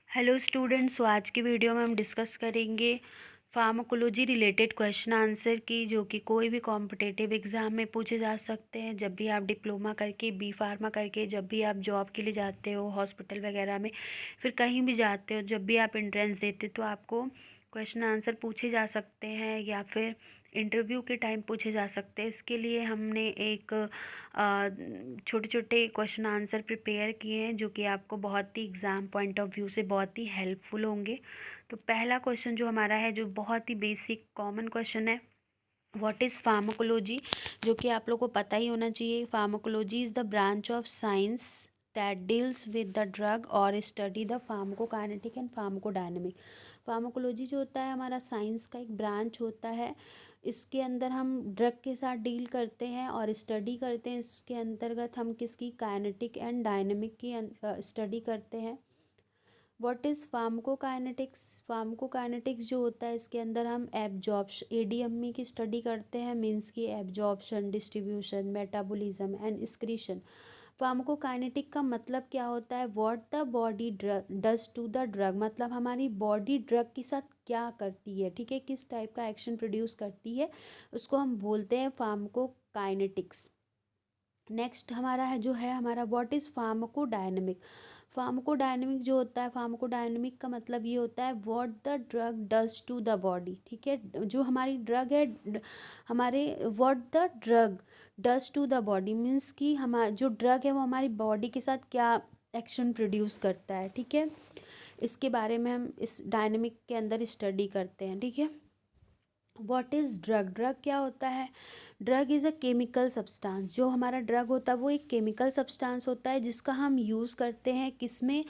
Hello students, तो आज की वीडियो में हम डिस्कस करेंगे फार्माकोलॉजी रिलेटेड क्वेश्चन आंसर की, जो कि कोई भी कॉम्पिटिटिव एग्ज़ाम में पूछे जा सकते हैं। जब भी आप डिप्लोमा करके बी फार्मा करके जब भी आप जॉब के लिए जाते हो हॉस्पिटल वगैरह में, फिर कहीं भी जाते हो, जब भी आप एंट्रेंस देते तो आपको क्वेश्चन आंसर पूछे जा सकते हैं या फिर इंटरव्यू के टाइम पूछे जा सकते हैं। इसके लिए हमने एक छोटे छोटे क्वेश्चन आंसर प्रिपेयर किए हैं, जो कि आपको बहुत ही एग्ज़ाम पॉइंट ऑफ व्यू से बहुत ही हेल्पफुल होंगे। तो पहला क्वेश्चन जो हमारा है, जो बहुत ही बेसिक कॉमन क्वेश्चन है, व्हाट इज़ फार्माकोलॉजी, जो कि आप लोग को पता ही होना चाहिए। Pharmacology is the branch of science that deals with the drug और study the pharmacokinetic and pharmacodynamic. Pharmacology जो होता है हमारा साइंस का एक ब्रांच होता है। इसके अंदर हम ड्रग के साथ डील करते हैं और स्टडी करते हैं। इसके अंतर्गत हम किसकी काइनेटिक एंड डायनेमिक की स्टडी करते हैं। व्हाट इज़ फार्माकोकाइनेटिक्स, फार्माकोकाइनेटिक्स जो होता है इसके अंदर हम एब्जॉर्प्शन एडीएमई की स्टडी करते हैं, मीन्स की absorption, distribution, metabolism and excretion. Pharmacokinetic का मतलब क्या होता है, what the body does to the drug, मतलब हमारी बॉडी ड्रग के साथ क्या करती है, ठीक है, किस टाइप का एक्शन प्रोड्यूस करती है, उसको हम बोलते हैं फार्माकोकाइनेटिक्स। नेक्स्ट हमारा है जो है हमारा व्हाट इज़ फार्माकोडायनेमिक। फार्माकोडायनेमिक जो होता है, फार्माकोडायनेमिक का मतलब ये होता है what the drug does to the body, ठीक है, जो हमारी ड्रग है हमारे what the drug does to the body means कि हमारा जो ड्रग है वो हमारी बॉडी के साथ क्या एक्शन प्रोड्यूस करता है, ठीक है। इसके बारे में हम इस डायनेमिक के अंदर स्टडी करते हैं, ठीक है। व्हाट इज़ ड्रग, ड्रग क्या होता है, drug is a chemical substance. जो हमारा ड्रग होता है वो एक केमिकल सब्सटेंस होता है, जिसका हम यूज़ करते हैं किसमें,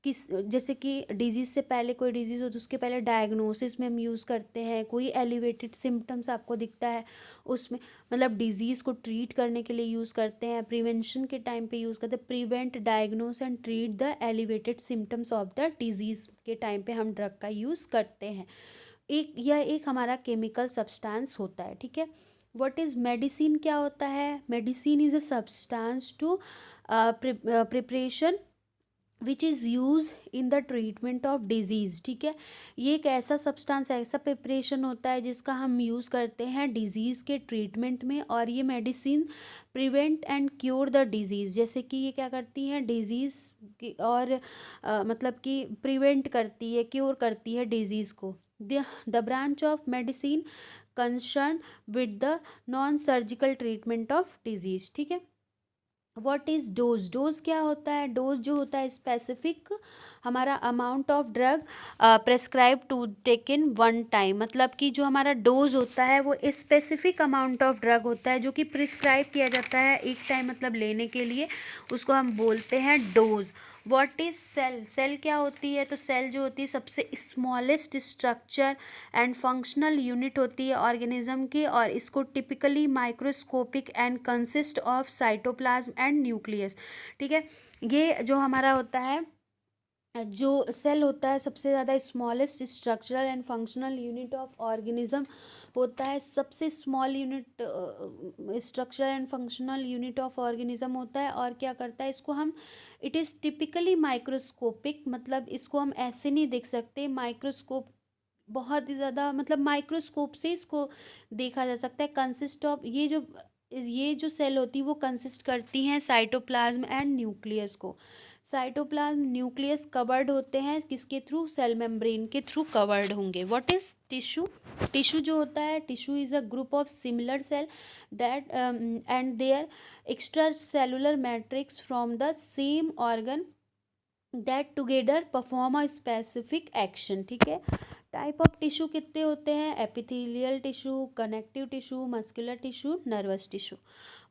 किस जैसे कि डिजीज़ से पहले, कोई डिजीज़ हो तो उसके पहले डायग्नोसिस में हम यूज़ करते हैं। कोई एलिवेटेड सिम्टम्स आपको दिखता है उसमें, मतलब डिजीज़ को ट्रीट करने के लिए यूज़ करते हैं। प्रिवेंशन के टाइम पे यूज़ करते हैं, prevent, diagnose and treat the elevated symptoms of the disease के टाइम पे हम ड्रग का यूज़ करते हैं। यह एक हमारा केमिकल सब्सटेंस होता है, ठीक है। व्हाट इज़ मेडिसिन, क्या होता है, medicine is a substance to preparation which is use in the treatment of disease, ठीक है। ये एक ऐसा सब्सटेंस, ऐसा प्रिपरेशन होता है जिसका हम यूज़ करते हैं डिजीज़ के ट्रीटमेंट में, और ये medicine prevent and cure the disease, जैसे कि ये क्या करती हैं डिजीज़ की, और मतलब कि प्रिवेंट करती है, क्योर करती है डिजीज़ को। The branch of medicine concern with the non surgical treatment of disease, ठीक है। व्हाट इज़ डोज, डोज क्या होता है, डोज जो होता है स्पेसिफिक हमारा amount of drug prescribe to take in one time, मतलब कि जो हमारा डोज होता है वो स्पेसिफिक अमाउंट ऑफ ड्रग होता है जो कि प्रिस्क्राइब किया जाता है एक टाइम, मतलब लेने के लिए, उसको हम बोलते हैं dose. What is cell, cell क्या होती है, तो सेल जो होती है सबसे smallest structure and functional unit होती है ऑर्गेनिज्म की, और इसको typically microscopic and consist of cytoplasm and nucleus, ठीक है। ये जो हमारा होता है, जो सेल होता है सबसे ज़्यादा smallest structural and functional unit of organism होता है, सबसे small unit structural and functional unit of organism होता है। और क्या करता है इसको हम, इट इज़ टिपिकली माइक्रोस्कोपिक, मतलब इसको हम ऐसे नहीं देख सकते, माइक्रोस्कोप बहुत ही ज़्यादा, मतलब माइक्रोस्कोप से इसको देखा जा सकता है। कंसिस्ट ऑफ, ये जो सेल होती है वो कंसिस्ट करती हैं साइटोप्लाज्म एंड न्यूक्लियस को। साइटोप्लाज्म, न्यूक्लियस कवर्ड होते हैं किसके थ्रू, सेल मेम्ब्रेन के थ्रू कवर्ड होंगे। व्हाट इज टिश्यू, टिश्यू जो होता है, tissue is a group of similar cell that and their extra cellular matrix from the same organ that together perform a specific action, ठीक है। Type of tissue कितने होते हैं, epithelial tissue, connective tissue, muscular tissue, nervous tissue.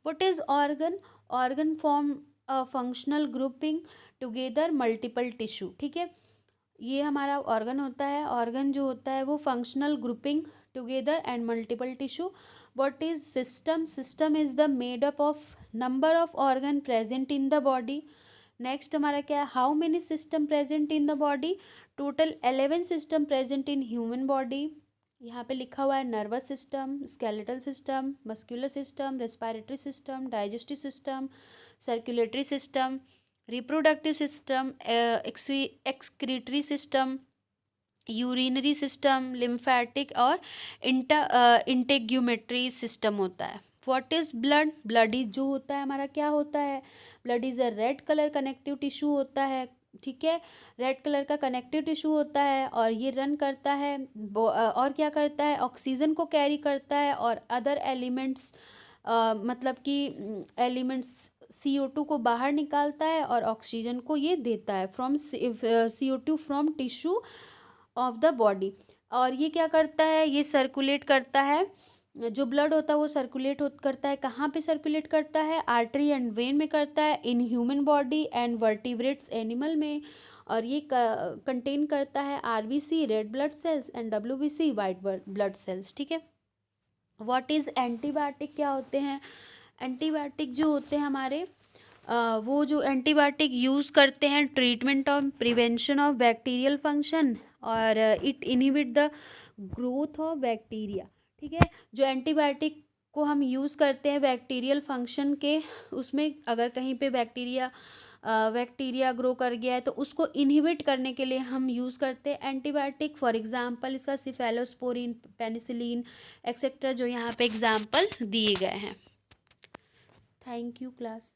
What is organ, organ form a functional grouping together multiple tissue, ठीक है। ये हमारा organ होता है, ऑर्गन जो होता है वो functional grouping together and multiple tissue. What is system, system is the made up of number of organ present in the body. Next हमारा क्या है, how many system present in the body, total 11 system present in human body. यहाँ पे लिखा हुआ है nervous system, skeletal system, muscular system, respiratory system, digestive system, circulatory system, reproductive system, excretory system, urinary system, lymphatic और इंटेग्यूमेटरी system होता है। What is blood? Blood is जो होता है हमारा क्या होता है? Blood is a red colour connective tissue होता है, ठीक है। रेड कलर का कनेक्टिव टिश्यू होता है और ये रन करता है और क्या करता है? ऑक्सीजन को कैरी करता है और अदर एलिमेंट्स, मतलब कि एलिमेंट्स CO2 को बाहर निकालता है और ऑक्सीजन को ये देता है from CO2 from tissue of the body. और ये क्या करता है? ये सर्कुलेट करता है, जो ब्लड होता है वो सर्कुलेट करता है। कहाँ पे सर्कुलेट करता है? आर्टरी एंड वेन में करता है, in human body and vertebrates animal में। और ये कंटेन करता है RBC red blood cells and WBC white blood cells, ठीक है। What is antibiotic? क्या होते हैं एंटीबायोटिक? जो होते हैं हमारे वो जो एंटीबायोटिक यूज़ करते हैं treatment of prevention of bacterial function और it inhibit the growth of bacteria, ठीक है। जो एंटीबायोटिक को हम यूज़ करते हैं बैक्टीरियल फंक्शन के, उसमें अगर कहीं पे बैक्टीरिया ग्रो कर गया है तो उसको इनहिबिट करने के लिए हम यूज़ करते हैं एंटीबायोटिक। फॉर एग्जांपल इसका सिफेलोस्पोरिन, पेनिसिलिन एक्सेट्रा, जो यहाँ पे एग्जांपल दिए गए हैं। Thank you class.